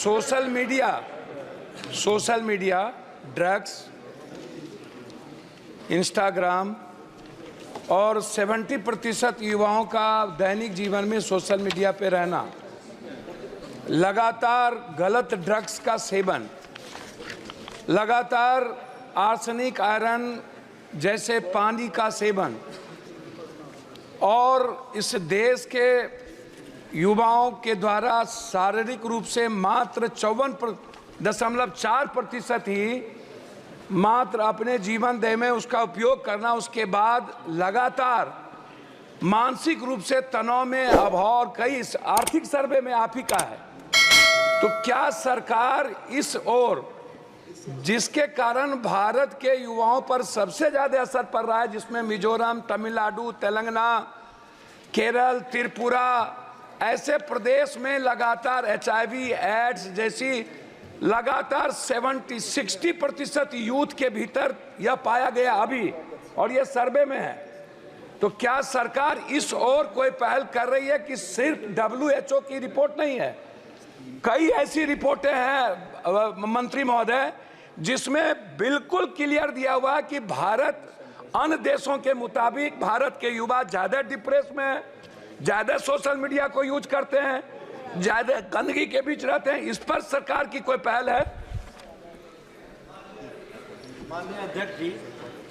Social media, drugs, Instagram और 70% युवाओं का दैनिक जीवन में सोशल मीडिया पे रहना, लगातार गलत ड्रग्स का सेवन, लगातार आर्सेनिक, आयरन जैसे पानी का सेवन और इस देश के युवाओं के द्वारा शारीरिक रूप से मात्र 54.4% ही मात्र अपने जीवन दय में उसका उपयोग करना, उसके बाद लगातार मानसिक रूप से तनाव में अभाव और कई आर्थिक सर्वे में आप ही का है। तो क्या सरकार इस ओर, जिसके कारण भारत के युवाओं पर सबसे ज्यादा असर पड़ रहा है, जिसमें मिजोरम, तमिलनाडु, तेलंगाना, केरल, त्रिपुरा ऐसे प्रदेश में लगातार HIV, एड्स जैसी लगातार 60% यूथ के भीतर यह पाया गया अभी, और यह सर्वे में है। तो क्या सरकार इस ओर कोई पहल कर रही है कि सिर्फ WHO की रिपोर्ट नहीं है, कई ऐसी रिपोर्टें हैं मंत्री महोदय जिसमें बिल्कुल क्लियर दिया हुआ है कि भारत अन्य देशों के मुताबिक भारत के युवा ज्यादा डिप्रेस में है, ज्यादा सोशल मीडिया को यूज करते हैं, ज्यादा गंदगी के बीच रहते हैं। इस पर सरकार की कोई पहल है? माननीय अध्यक्ष जी,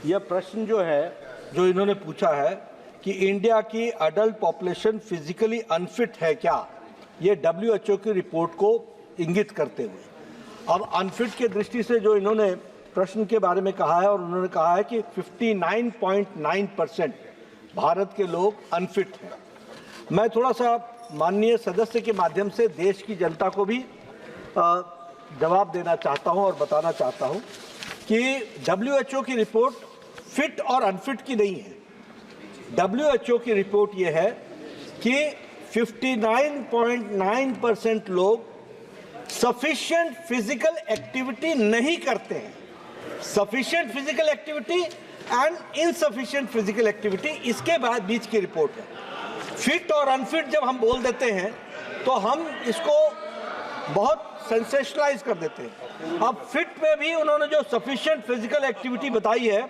यह प्रश्न जो है, जो इन्होंने पूछा है कि इंडिया की अडल्ट पॉपुलेशन फिजिकली अनफिट है क्या, ये WHO की रिपोर्ट को इंगित करते हुए। अब अनफिट के दृष्टि से जो इन्होंने प्रश्न के बारे में कहा है, और उन्होंने कहा है कि 59.9% भारत के लोग अनफिट हैं। मैं थोड़ा सा माननीय सदस्य के माध्यम से देश की जनता को भी जवाब देना चाहता हूं और बताना चाहता हूं कि WHO की रिपोर्ट फिट और अनफिट की नहीं है। WHO की रिपोर्ट ये है कि 59.9% लोग सफिशिएंट फिजिकल एक्टिविटी नहीं करते हैं। Sufficient physical activity and insufficient physical activity, इसके बाद बीच की रिपोर्ट है। फिट और अनफिट जब हम बोल देते हैं तो हम इसको बहुत सेंसेशनलाइज कर देते हैं। अब फिट में भी उन्होंने जो सफिशिएंट फिजिकल एक्टिविटी बताई है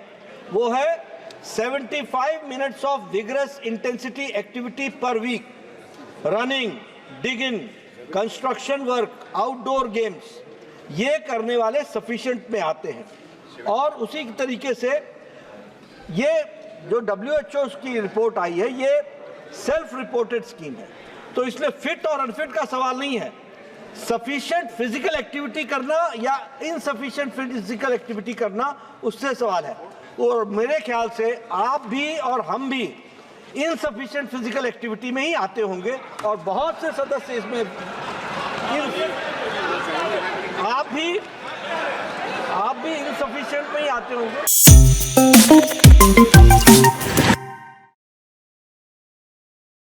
वो है 75 minutes of vigorous intensity activity per week, running, digging, construction work, outdoor games, ये करने वाले सफिशिएंट में आते हैं। और उसी तरीके से ये जो WHO की रिपोर्ट आई है, ये सेल्फ रिपोर्टेड स्कीम है, तो इसलिए फिट और अनफिट का सवाल नहीं है। सफिशिएंट फिजिकल एक्टिविटी करना या इनसफिशिएंट फिजिकल एक्टिविटी करना, उससे सवाल है। और मेरे ख्याल से आप भी और हम भी इनसफिशिएंट फिजिकल एक्टिविटी में ही आते होंगे, और बहुत से सदस्य इसमें आप भी इनसफिशिएंट में ही आते होंगे।